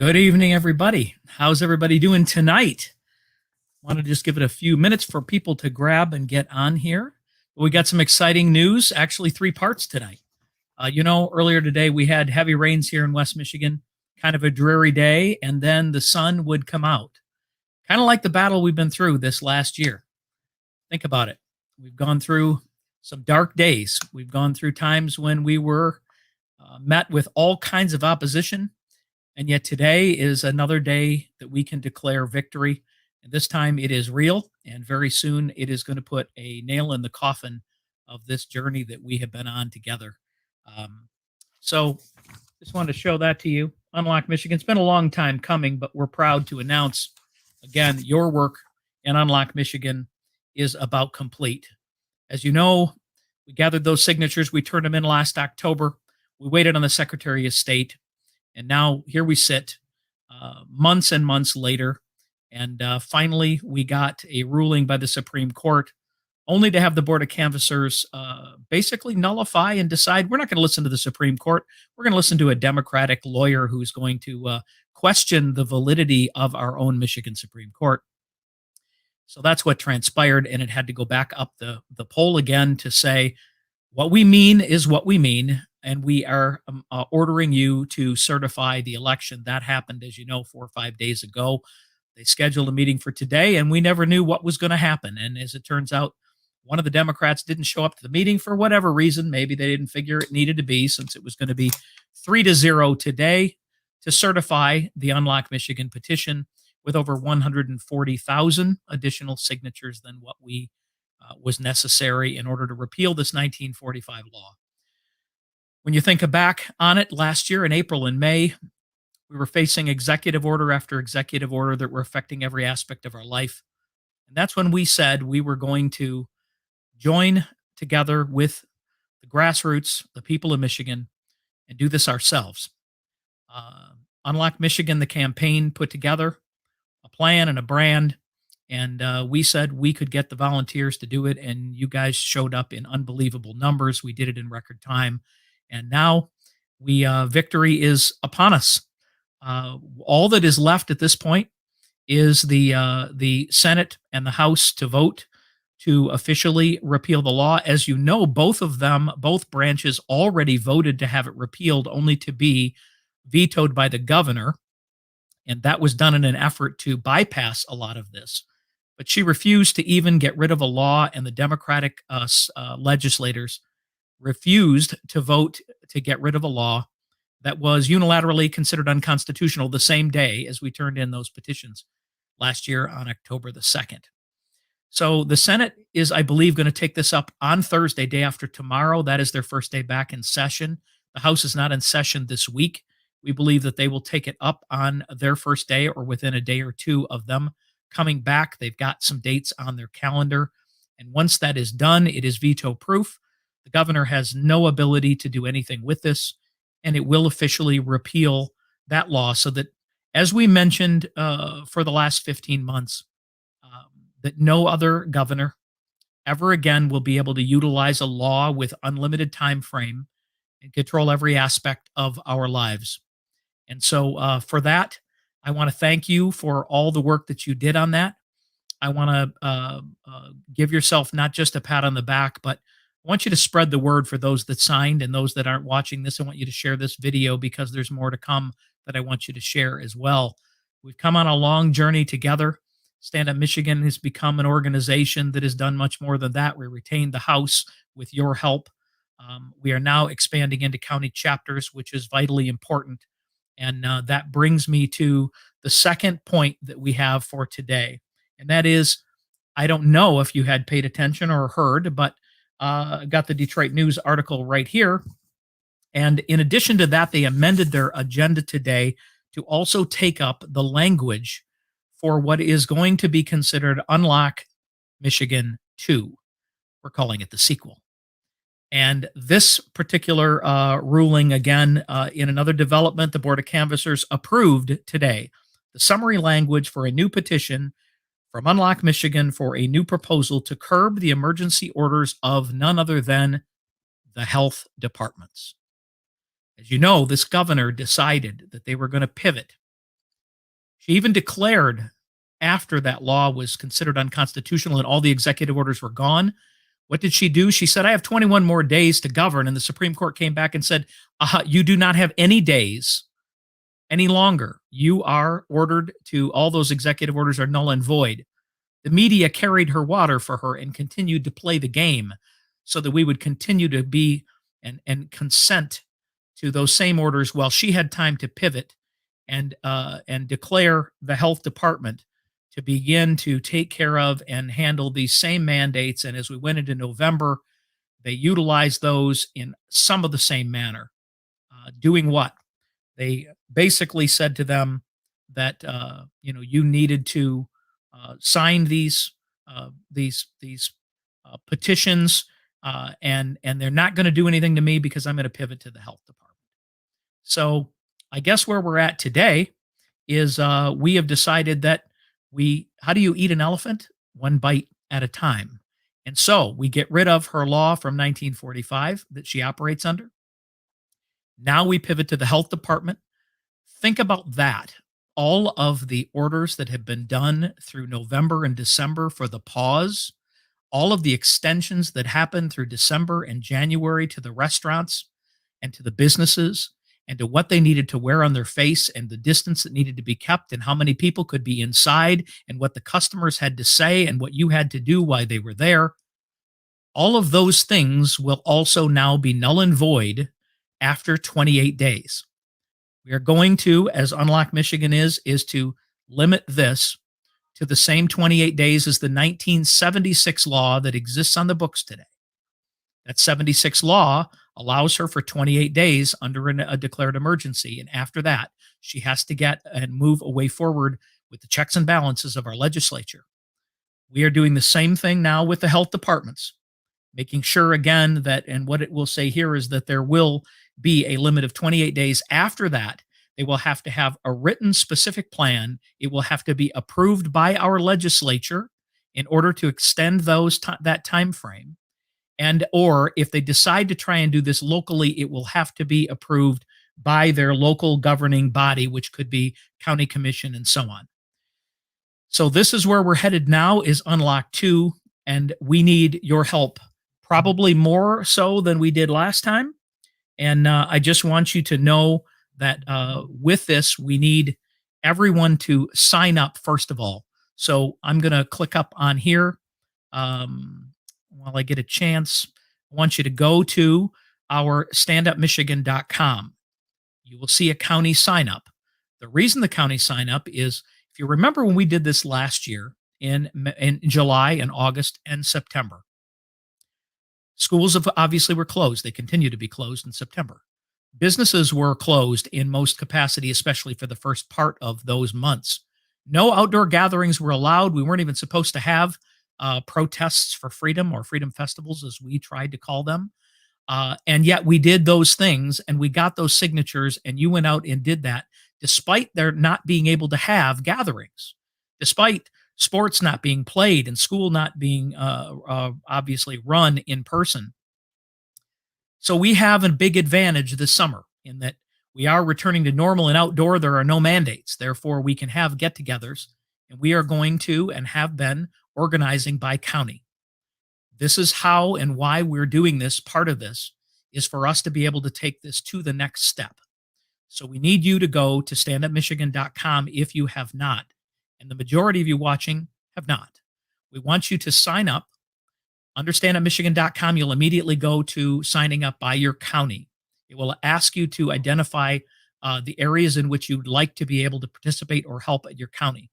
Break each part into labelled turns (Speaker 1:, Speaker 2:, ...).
Speaker 1: Good evening, everybody. How's everybody doing tonight? Want to just give it a few minutes for people to grab and get on here. We got some exciting news, actually, three parts tonight. Earlier today we had heavy rains here in West Michigan, kind of a dreary day, and then the sun would come out. Kind of like the battle we've been through this last year. Think about it. We've gone through some dark days. We've gone through times when we were met with all kinds of opposition. And yet today is another day that we can declare victory. And this time it is real. And very soon it is going to put a nail in the coffin of this journey that we have been on together. So just wanted to show that to you. Unlock Michigan. It's been a long time coming, but we're proud to announce, again, your work in Unlock Michigan is about complete. As you know, we gathered those signatures. We turned them in last October. We waited on the Secretary of State. And now here we sit months and months later. And finally, we got a ruling by the Supreme Court, only to have the Board of Canvassers basically nullify and decide we're not going to listen to the Supreme Court. We're going to listen to a Democratic lawyer who's going to question the validity of our own Michigan Supreme Court. So that's what transpired. And it had to go back up the poll again to say what we mean is what we mean. And we are ordering you to certify the election. That happened, as you know, 4 or 5 days ago. They scheduled a meeting for today, and we never knew what was going to happen. And as it turns out, one of the Democrats didn't show up to the meeting for whatever reason. Maybe they didn't figure it needed to be, since it was going to be 3-0 today to certify the Unlock Michigan petition with over 140,000 additional signatures than what was necessary in order to repeal this 1945 law. When you think back on it, last year in April and May, we were facing executive order after executive order that were affecting every aspect of our life. And that's when we said we were going to join together with the grassroots, the people of Michigan, and do this ourselves. Unlock Michigan, the campaign, put together a plan and a brand. And we said we could get the volunteers to do it. And you guys showed up in unbelievable numbers. We did it in record time. And now victory is upon us. All that is left at this point is the Senate and the House to vote to officially repeal the law. As you know, both branches already voted to have it repealed, only to be vetoed by the governor. And that was done in an effort to bypass a lot of this. But she refused to even get rid of a law, and the Democratic legislators refused to vote to get rid of a law that was unilaterally considered unconstitutional the same day as we turned in those petitions last year on October the 2nd. So the Senate is, I believe, going to take this up on Thursday, day after tomorrow. That is their first day back in session. The House is not in session this week. We believe that they will take it up on their first day or within a day or two of them coming back. They've got some dates on their calendar. And once that is done, it is veto proof. The governor has no ability to do anything with this, and it will officially repeal that law so that, as we mentioned for the last 15 months, that no other governor ever again will be able to utilize a law with unlimited time frame and control every aspect of our lives. And so for that, I want to thank you for all the work that you did on that. I want to give yourself not just a pat on the back, but I want you to spread the word for those that signed and those that aren't watching this. I want you to share this video because there's more to come that I want you to share as well. We've come on a long journey together. Stand Up Michigan has become an organization that has done much more than that. We retained the House with your help. We are now expanding into county chapters, which is vitally important. And that brings me to the second point that we have for today. And that is, I don't know if you had paid attention or heard, but got the Detroit News article right here. And in addition to that, they amended their agenda today to also take up the language for what is going to be considered Unlock Michigan 2. We're calling it the sequel. And this particular ruling, again, in another development, the Board of Canvassers approved today the summary language for a new petition from Unlock Michigan for a new proposal to curb the emergency orders of none other than the health departments. As you know, this governor decided that they were going to pivot She even declared after that law was considered unconstitutional and all the executive orders were gone. What did she do? She said, I have 21 more days to govern. And the Supreme Court came back and said, you do not have any days any longer. You are ordered to, all those executive orders are null and void. The media carried her water for her and continued to play the game so that we would continue to be and consent to those same orders while she had time to pivot and declare the health department to begin to take care of and handle these same mandates. And as we went into November, they utilized those in some of the same manner. Doing what? They basically said to them that you needed to sign these petitions, and they're not going to do anything to me because I'm going to pivot to the health department. So I guess where we're at today is we have decided that how do you eat an elephant? One bite at a time. And so we get rid of her law from 1945 that she operates under. Now we pivot to the health department. Think about that. All of the orders that have been done through November and December for the pause, all of the extensions that happened through December and January to the restaurants and to the businesses and to what they needed to wear on their face and the distance that needed to be kept and how many people could be inside and what the customers had to say and what you had to do while they were there. All of those things will also now be null and void after 28 days. We are going to, as Unlock Michigan is to limit this to the same 28 days as the 1976 law that exists on the books today. That 76 law allows her for 28 days under a declared emergency. And after that, she has to get and move away forward with the checks and balances of our legislature. We are doing the same thing now with the health departments, making sure again that, and what it will say here is that there will be a limit of 28 days. After that, they will have to have a written specific plan. It will have to be approved by our legislature in order to extend that time frame. And or if they decide to try and do this locally, it will have to be approved by their local governing body, which could be county commission and so on. So this is where we're headed now, is Unlock 2, and we need your help, probably more so than we did last time. And I just want you to know that with this, we need everyone to sign up, first of all. So I'm going to click up on here. While I get a chance, I want you to go to our standupmichigan.com. You will see a county sign up. The reason the county sign up is, if you remember when we did this last year in July and August and September, schools obviously were closed. They continue to be closed in September. Businesses were closed in most capacity, especially for the first part of those months. No outdoor gatherings were allowed. We weren't even supposed to have protests for freedom, or freedom festivals, as we tried to call them. And yet we did those things and we got those signatures, and you went out and did that despite there not being able to have gatherings, despite sports not being played and school not being obviously run in person. So we have a big advantage this summer in that we are returning to normal and outdoor. There are no mandates. Therefore, we can have get-togethers, and we are going to and have been organizing by county. This is how and why we're doing this. Part of this is for us to be able to take this to the next step. So we need you to go to standupmichigan.com if you have not, and the majority of you watching have not. We want you to sign up. Under standupmichigan.com, you'll immediately go to signing up by your county. It will ask you to identify the areas in which you'd like to be able to participate or help at your county.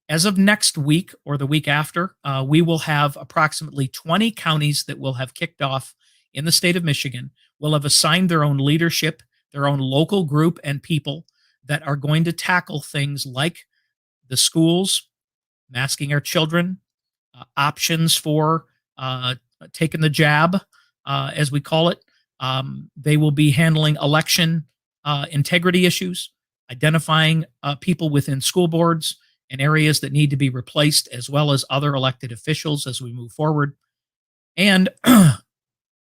Speaker 1: As of next week or the week after, we will have approximately 20 counties that will have kicked off in the state of Michigan, will have assigned their own leadership, their own local group and people that are going to tackle things like the schools, masking our children, options for taking the jab, as we call it. They will be handling election integrity issues, identifying people within school boards and areas that need to be replaced, as well as other elected officials as we move forward. And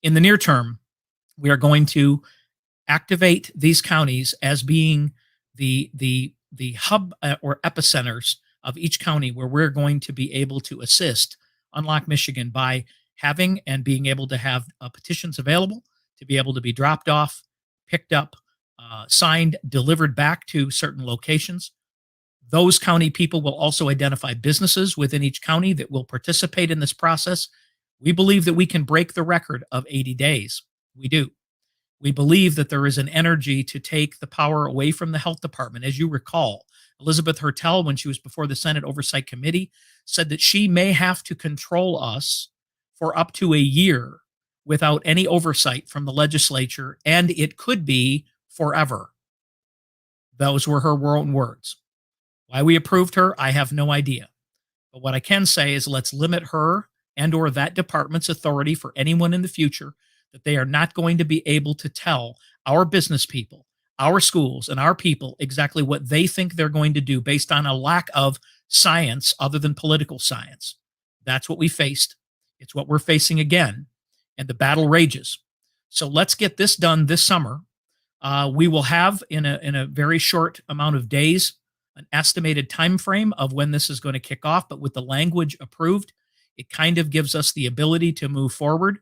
Speaker 1: in the near term, we are going to activate these counties as being the the hub or epicenters of each county where we're going to be able to assist Unlock Michigan by having and being able to have petitions available to be able to be dropped off, picked up, signed, delivered back to certain locations. Those county people will also identify businesses within each county that will participate in this process. We believe that we can break the record of 80 days. We do. We believe that there is an energy to take the power away from the health department. As you recall, Elizabeth Hertel, when she was before the Senate Oversight Committee, said that she may have to control us for up to a year without any oversight from the legislature, and it could be forever. Those were her own words. Why we approved her, I have no idea. But what I can say is let's limit her and or that department's authority for anyone in the future that they are not going to be able to tell our business people, our schools, and our people exactly what they think they're going to do based on a lack of science other than political science. That's what we faced. It's what we're facing again, and the battle rages. So let's get this done this summer. We will have in a very short amount of days an estimated time frame of when this is going to kick off, but with the language approved, it kind of gives us the ability to move forward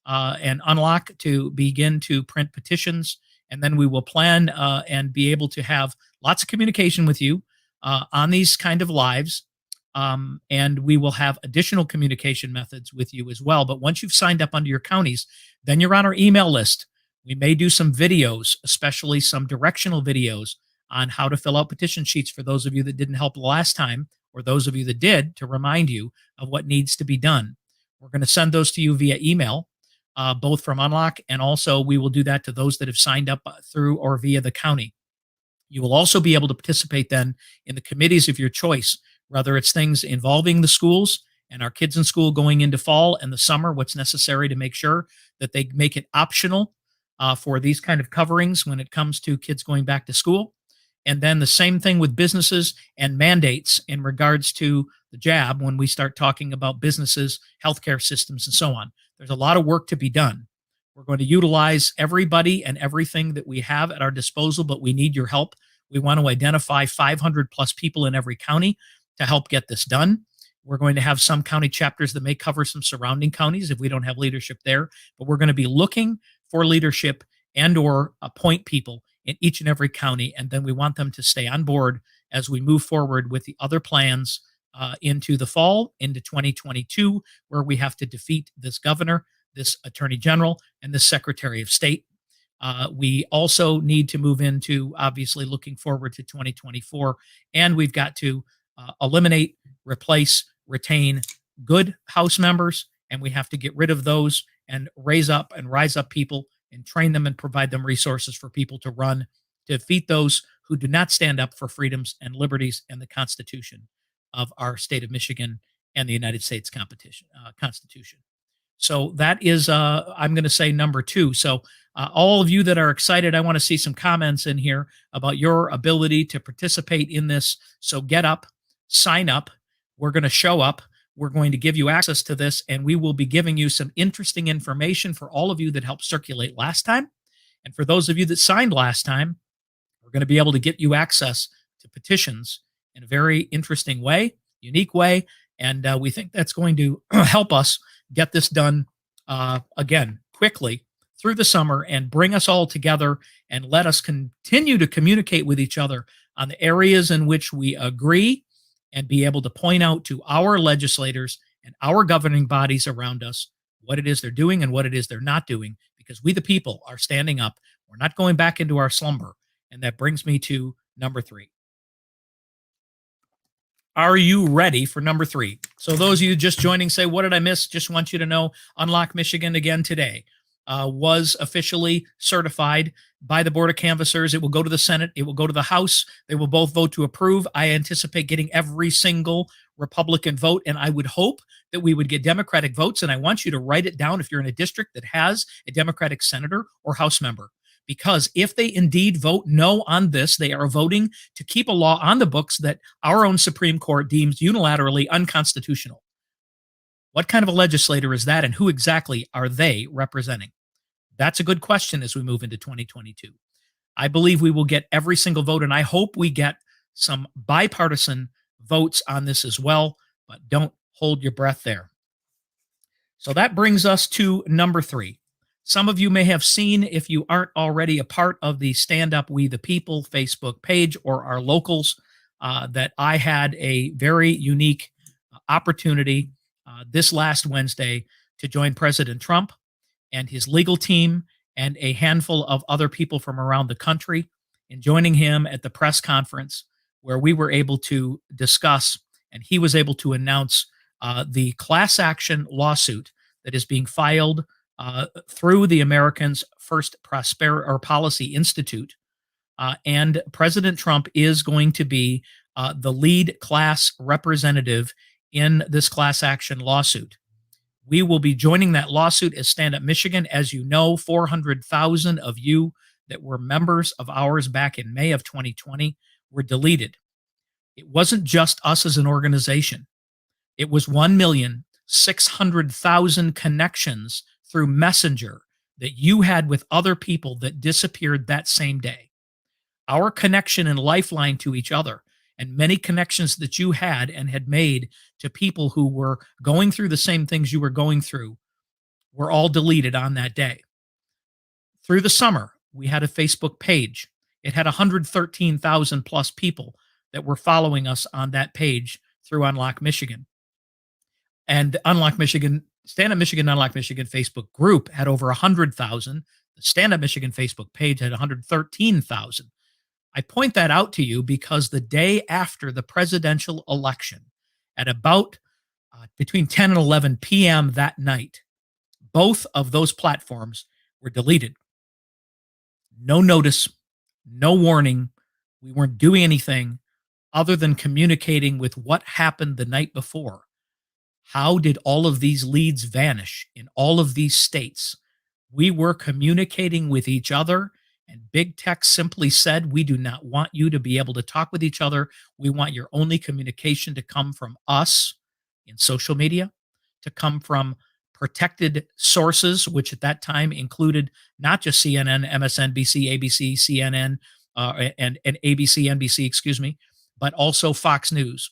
Speaker 1: and Unlock to begin to print petitions. And then we will plan and be able to have lots of communication with you on these kind of lives. And we will have additional communication methods with you as well. But once you've signed up under your counties, then you're on our email list. We may do some videos, especially some directional videos on how to fill out petition sheets for those of you that didn't help last time, or those of you that did, to remind you of what needs to be done. We're going to send those to you via email, both from Unlock, and also we will do that to those that have signed up through or via the county. You will also be able to participate then in the committees of your choice, whether it's things involving the schools and our kids in school going into fall and the summer, what's necessary to make sure that they make it optional for these kind of coverings when it comes to kids going back to school. And then the same thing with businesses and mandates in regards to the jab when we start talking about businesses, healthcare systems, and so on. There's a lot of work to be done. We're going to utilize everybody and everything that we have at our disposal, but we need your help. We want to identify 500 plus people in every county to help get this done. We're going to have some county chapters that may cover some surrounding counties if we don't have leadership there, but we're going to be looking for leadership and or appoint people in each and every county. And then we want them to stay on board as we move forward with the other plans into the fall, into 2022, where we have to defeat this governor, this attorney general, and this secretary of state. We also need to move into obviously looking forward to 2024. And we've got to eliminate, replace, retain good House members. And we have to get rid of those and raise up and rise up people and train them and provide them resources for people to run, to defeat those who do not stand up for freedoms and liberties and the Constitution of our state of Michigan and the United States Constitution. So that is, I'm going to say number two. So all of you that are excited, I want to see some comments in here about your ability to participate in this. So get up, sign up. We're going to show up. We're going to give you access to this, and we will be giving you some interesting information for all of you that helped circulate last time. And for those of you that signed last time, we're going to be able to get you access to petitions in a very interesting way, unique way. And we think that's going to help us get this done again quickly through the summer and bring us all together and let us continue to communicate with each other on the areas in which we agree and be able to point out to our legislators and our governing bodies around us what it is they're doing and what it is they're not doing, because we, the people, are standing up. We're not going back into our slumber. And that brings me to number three. Are you ready for number three? So those of you just joining say, what did I miss? Just want you to know, Unlock Michigan again today was officially certified by the Board of Canvassers. It will go to the Senate. It will go to the House. They will both vote to approve. I anticipate getting every single Republican vote, and I would hope that we would get Democratic votes. And I want you to write it down if you're in a district that has a Democratic senator or House member. Because if they indeed vote no on this, they are voting to keep a law on the books that our own Supreme Court deems unilaterally unconstitutional. What kind of a legislator is that, and who exactly are they representing? That's a good question as we move into 2022. I believe we will get every single vote, and I hope we get some bipartisan votes on this as well, but don't hold your breath there. So that brings us to number three. Some of you may have seen, if you aren't already a part of the Stand Up We the People Facebook page or our locals, that I had a very unique opportunity this last Wednesday to join President Trump and his legal team and a handful of other people from around the country in joining him at the press conference where we were able to discuss and he was able to announce the class action lawsuit that is being filed through the Americans First Policy Institute. And President Trump is going to be the lead class representative in this class action lawsuit. We will be joining that lawsuit as Stand Up Michigan. As you know, 400,000 of you that were members of ours back in May of 2020 were deleted. It wasn't just us as an organization. It was 1,600,000 connections through Messenger that you had with other people that disappeared that same day. Our connection and lifeline to each other and many connections that you had and had made to people who were going through the same things you were going through were all deleted on that day. Through the summer, we had a Facebook page. It had 113,000 plus people that were following us on that page through Unlock Michigan. And Unlock Michigan, Stand Up Michigan, Unlock Michigan Facebook group had over 100,000. The Stand Up Michigan Facebook page had 113,000. I point that out to you because the day after the presidential election, at about between 10 and 11 p.m. that night, both of those platforms were deleted. No notice, no warning. We weren't doing anything other than communicating with what happened the night before. How did all of these leads vanish in all of these states? We were communicating with each other, and big tech simply said, we do not want you to be able to talk with each other. We want your only communication to come from us in social media, to come from protected sources, which at that time included not just CNN, MSNBC, ABC, CNN, and ABC, NBC, excuse me, but also Fox News,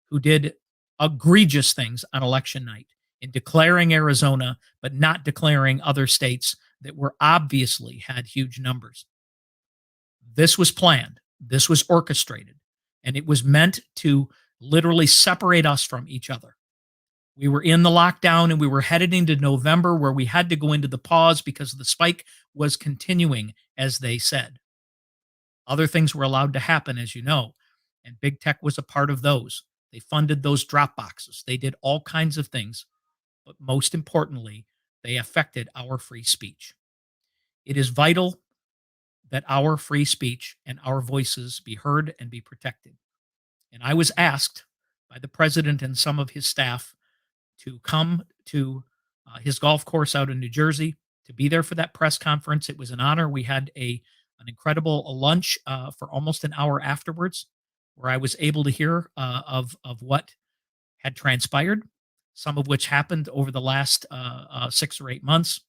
Speaker 1: who did egregious things on election night in declaring Arizona, but not declaring other states that were obviously had huge numbers. This was planned. This was orchestrated, and it was meant to literally separate us from each other. We were in the lockdown and we were headed into November where we had to go into the pause because the spike was continuing, as they said. Other things were allowed to happen, as you know, and big tech was a part of those. They funded those drop boxes. They did all kinds of things, but most importantly, they affected our free speech. It is vital that our free speech and our voices be heard and be protected. And I was asked by the president and some of his staff to come to his golf course out in New Jersey to be there for that press conference. It was an honor. We had an incredible lunch for almost an hour afterwards, where I was able to hear of what had transpired, some of which happened over the last 6 or 8 months,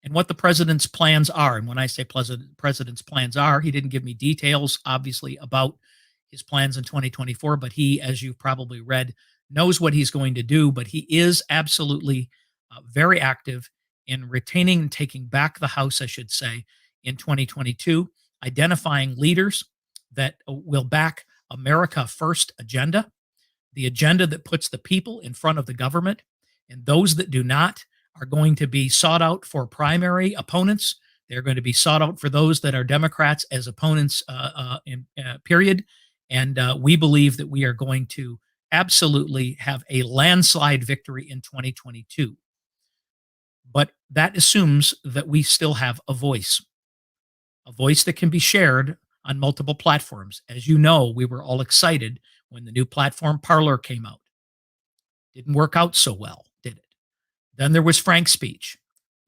Speaker 1: and what the president's plans are. And when I say president's plans are, he didn't give me details, obviously, about his plans in 2024, but he, as you've probably read, knows what he's going to do. But he is absolutely very active in retaining and taking back the House, I should say, in 2022, identifying leaders that will back America First agenda, the agenda that puts the people in front of the government, and those that do not are going to be sought out for primary opponents. They're going to be sought out for those that are Democrats as opponents, period. And we believe that we are going to absolutely have a landslide victory in 2022. But that assumes that we still have a voice that can be shared on multiple platforms. As you know, we were all excited when the new platform Parler came out. Didn't work out so well, did it? Then there was Frank Speech,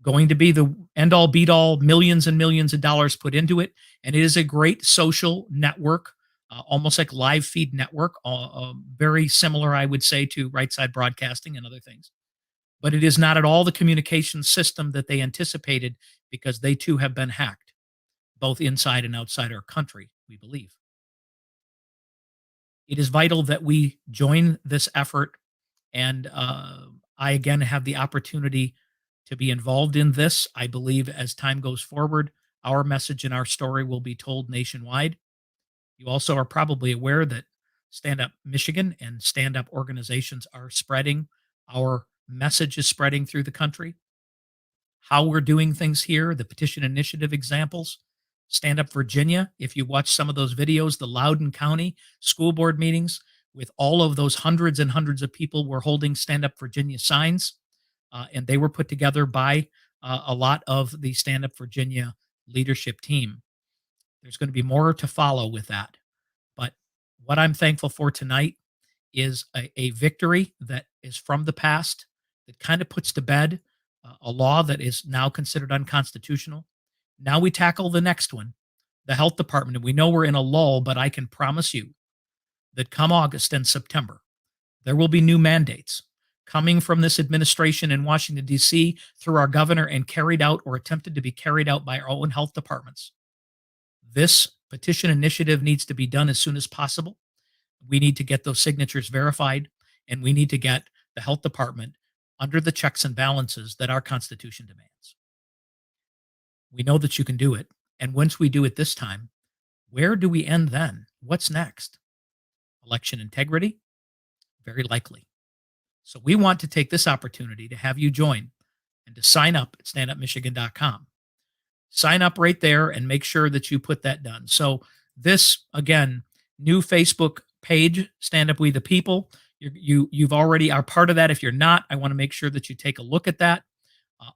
Speaker 1: going to be the end-all, beat-all, millions and millions of dollars put into it. And it is a great social network, almost like live feed network, very similar, I would say, to Right Side Broadcasting and other things. But it is not at all the communication system that they anticipated, because they too have been hacked, both inside and outside our country, we believe. It is vital that we join this effort. And I, again, have the opportunity to be involved in this. I believe as time goes forward, our message and our story will be told nationwide. You also are probably aware that Stand Up Michigan and stand up organizations are spreading. Our message is spreading through the country. How we're doing things here, the petition initiative examples, Stand Up Virginia. If you watch some of those videos, the Loudoun County school board meetings with all of those hundreds and hundreds of people were holding Stand Up Virginia signs, and they were put together by a lot of the Stand Up Virginia leadership team. There's going to be more to follow with that. But what I'm thankful for tonight is a victory that is from the past that kind of puts to bed a law that is now considered unconstitutional. Now we tackle the next one, the health department. And we know we're in a lull, but I can promise you that come August and September, there will be new mandates coming from this administration in Washington, D.C., through our governor and carried out or attempted to be carried out by our own health departments. This petition initiative needs to be done as soon as possible. We need to get those signatures verified, and we need to get the health department under the checks and balances that our Constitution demands. We know that you can do it. And once we do it this time, where do we end then? What's next? Election integrity? Very likely. So we want to take this opportunity to have you join and to sign up at standupmichigan.com. Sign up right there and make sure that you put that done. So this, again, new Facebook page, Stand Up We the People. You've already are part of that. If you're not, I want to make sure that you take a look at that.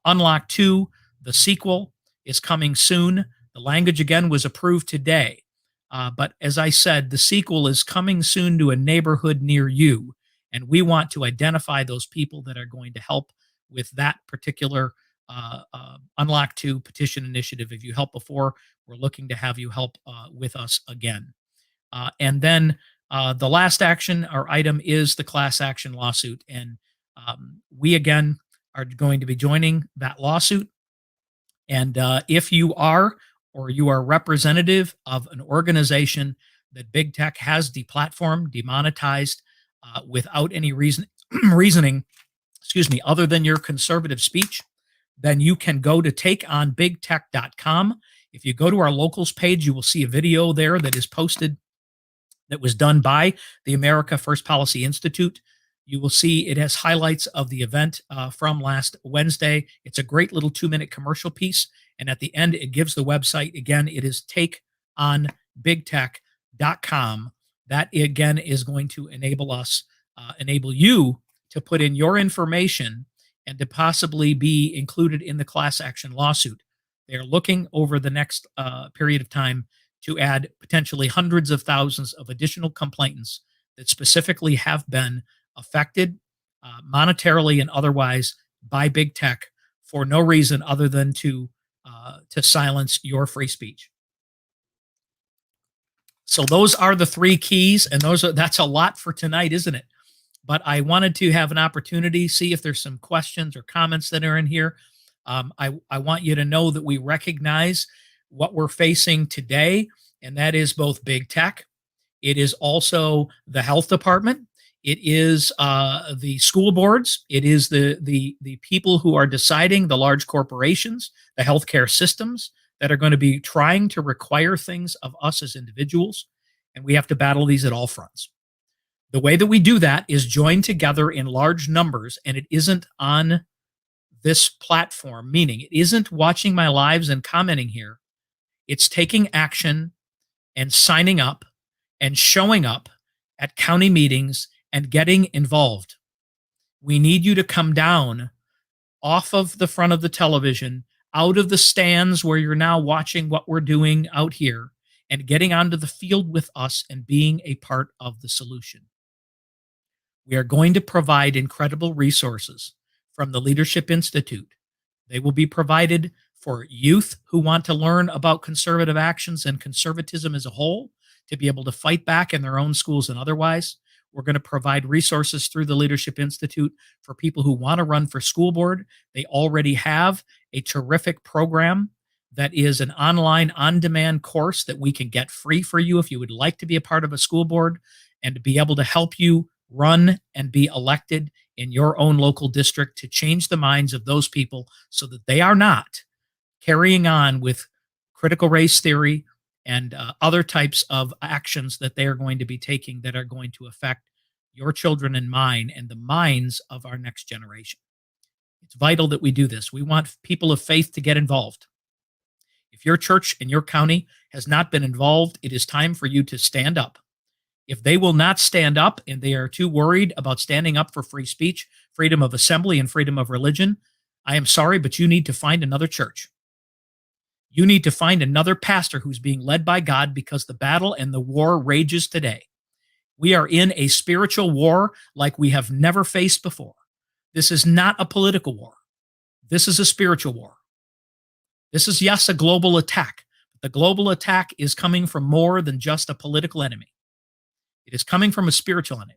Speaker 1: Unlock 2, the sequel, is coming soon. The language, again, was approved today. But as I said, the sequel is coming soon to a neighborhood near you. And we want to identify those people that are going to help with that particular Unlock 2 petition initiative. If you helped before, we're looking to have you help with us again. And then the last action or item is the class action lawsuit. And we, again, are going to be joining that lawsuit. And if you are or you are representative of an organization that big tech has deplatformed, demonetized without any reasoning, other than your conservative speech, then you can go to takeonbigtech.com. If you go to our locals page, you will see a video there that is posted that was done by the America First Policy Institute. You will see it has highlights of the event from last Wednesday. It's a great little 2-minute commercial piece. And at the end, it gives the website. Again, it is takeonbigtech.com. That, again, is going to enable you to put in your information and to possibly be included in the class action lawsuit. They are looking over the next period of time to add potentially hundreds of thousands of additional complainants that specifically have been affected monetarily and otherwise by big tech for no reason other than to silence your free speech. So those are the 3 keys, and that's a lot for tonight, isn't it? But I wanted to have an opportunity, see if there's some questions or comments that are in here. I want you to know that we recognize what we're facing today, and that is both big tech. It is also the health department. It is the school boards. It is the people who are deciding, the large corporations, the healthcare systems that are going to be trying to require things of us as individuals. And we have to battle these at all fronts. The way that we do that is join together in large numbers, and it isn't on this platform, meaning it isn't watching my lives and commenting here. It's taking action and signing up and showing up at county meetings and getting involved. We need you to come down off of the front of the television, out of the stands where you're now watching what we're doing out here, and getting onto the field with us and being a part of the solution. We are going to provide incredible resources from the Leadership Institute. They will be provided for youth who want to learn about conservative actions and conservatism as a whole, to be able to fight back in their own schools and otherwise. We're going to provide resources through the Leadership Institute for people who want to run for school board. They already have a terrific program that is an online on-demand course that we can get free for you if you would like to be a part of a school board. and to be able to help you run and be elected in your own local district to change the minds of those people so that they are not carrying on with critical race theory and other types of actions that they are going to be taking that are going to affect your children and mine and the minds of our next generation. It's vital that we do this. We want people of faith to get involved. If your church in your county has not been involved, it is time for you to stand up. If they will not stand up and they are too worried about standing up for free speech, freedom of assembly, and freedom of religion, I am sorry, but you need to find another church. You need to find another pastor who's being led by God, because the battle and the war rages today. We are in a spiritual war like we have never faced before. This is not a political war. This is a spiritual war. This is, yes, a global attack. But the global attack is coming from more than just a political enemy. It is coming from a spiritual enemy.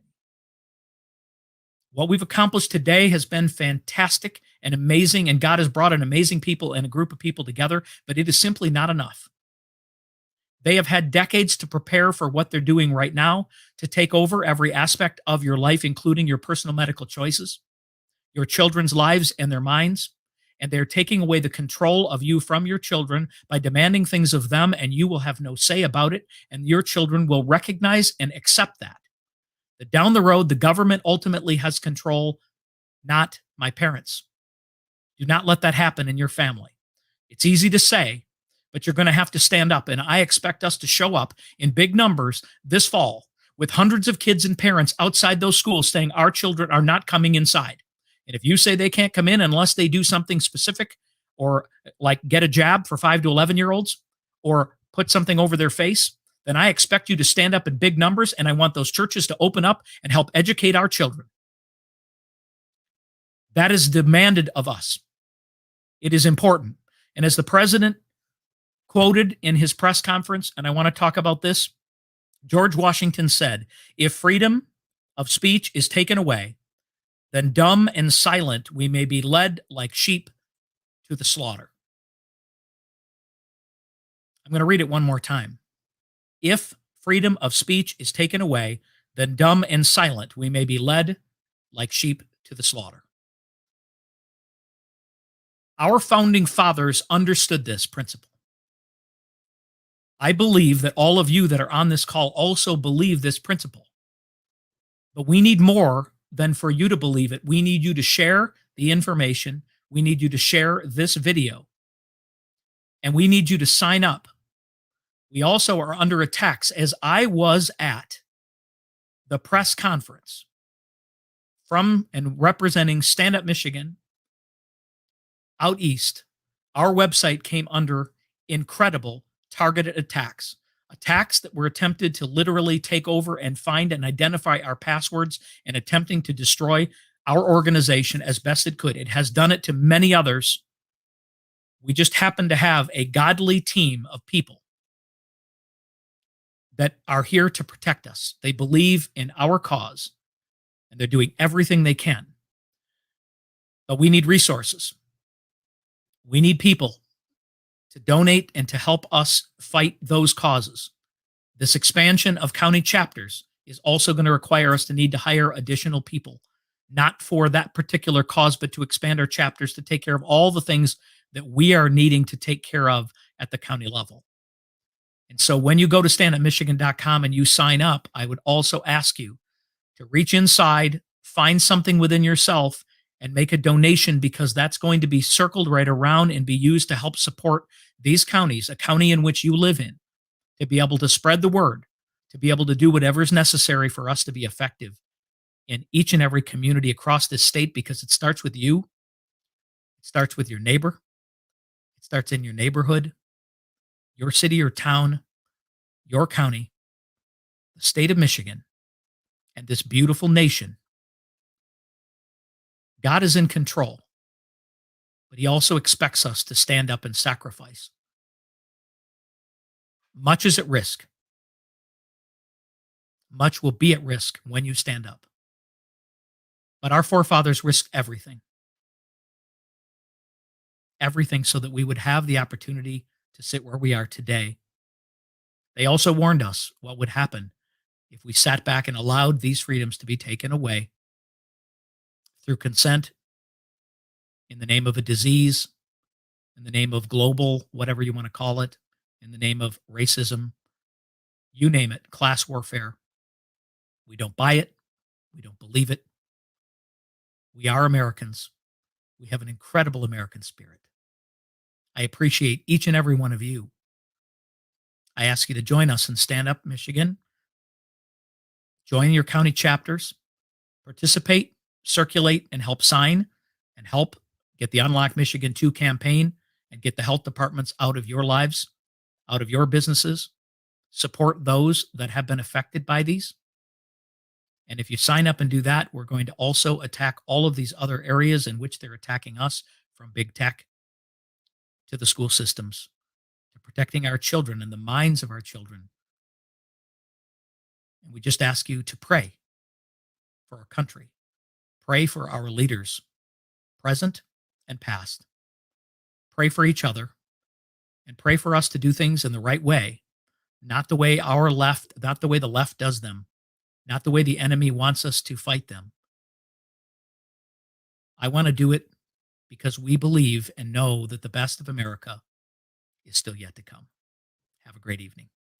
Speaker 1: What we've accomplished today has been fantastic and amazing, and God has brought an amazing people and a group of people together, but it is simply not enough. They have had decades to prepare for what they're doing right now, to take over every aspect of your life, including your personal medical choices, your children's lives and their minds, and they're taking away the control of you from your children by demanding things of them, and you will have no say about it, and your children will recognize and accept that. That down the road, the government ultimately has control, not my parents. Do not let that happen in your family. It's easy to say, but you're going to have to stand up. And I expect us to show up in big numbers this fall with hundreds of kids and parents outside those schools saying our children are not coming inside. And if you say they can't come in unless they do something specific, or like get a jab for 5 to 11-year-olds, or put something over their face, then I expect you to stand up in big numbers, and I want those churches to open up and help educate our children. That is demanded of us. It is important. And as the president quoted in his press conference, and I want to talk about this, George Washington said, "If freedom of speech is taken away, then dumb and silent we may be led like sheep to the slaughter." I'm going to read it one more time. If freedom of speech is taken away, then dumb and silent we may be led like sheep to the slaughter. Our founding fathers understood this principle. I believe that all of you that are on this call also believe this principle. But we need more than for you to believe it. We need you to share the information. We need you to share this video. And we need you to sign up. We also are under attacks, as I was at the press conference from and representing Stand Up Michigan out east. Our website came under incredible targeted attacks that were attempted to literally take over and find and identify our passwords, and attempting to destroy our organization as best it could. It has done it to many others. We just happen to have a godly team of people that are here to protect us. They believe in our cause, and they're doing everything they can. But we need resources. We need people to donate and to help us fight those causes. This expansion of county chapters is also going to require us to need to hire additional people, not for that particular cause, but to expand our chapters to take care of all the things that we are needing to take care of at the county level. And so when you go to standupmichigan.com and you sign up, I would also ask you to reach inside, find something within yourself, and make a donation, because that's going to be circled right around and be used to help support these counties, a county in which you live in, to be able to spread the word, to be able to do whatever is necessary for us to be effective in each and every community across this state, because it starts with you. It starts with your neighbor. It starts in your neighborhood, your city or town, your county, the state of Michigan, and this beautiful nation. God is in control, but he also expects us to stand up and sacrifice. Much is at risk. Much will be at risk when you stand up. But our forefathers risked everything. Everything so that we would have the opportunity to sit where we are today. They also warned us what would happen if we sat back and allowed these freedoms to be taken away through consent in the name of a disease, in the name of global, whatever you want to call it, in the name of racism, you name it, class warfare. We don't buy it. We don't believe it. We are Americans. We have an incredible American spirit. I appreciate each and every one of you. I ask you to join us in Stand Up Michigan. Join your county chapters, participate, circulate, and help sign and help get the Unlock Michigan 2 campaign and get the health departments out of your lives, out of your businesses. Support those that have been affected by these. And if you sign up and do that, we're going to also attack all of these other areas in which they're attacking us, from big tech to the school systems, to protecting our children and the minds of our children. And we just ask you to pray for our country, pray for our leaders, present and past. Pray for each other and pray for us to do things in the right way, not the way not the way the left does them, not the way the enemy wants us to fight them. I want to do it because we believe and know that the best of America is still yet to come. Have a great evening.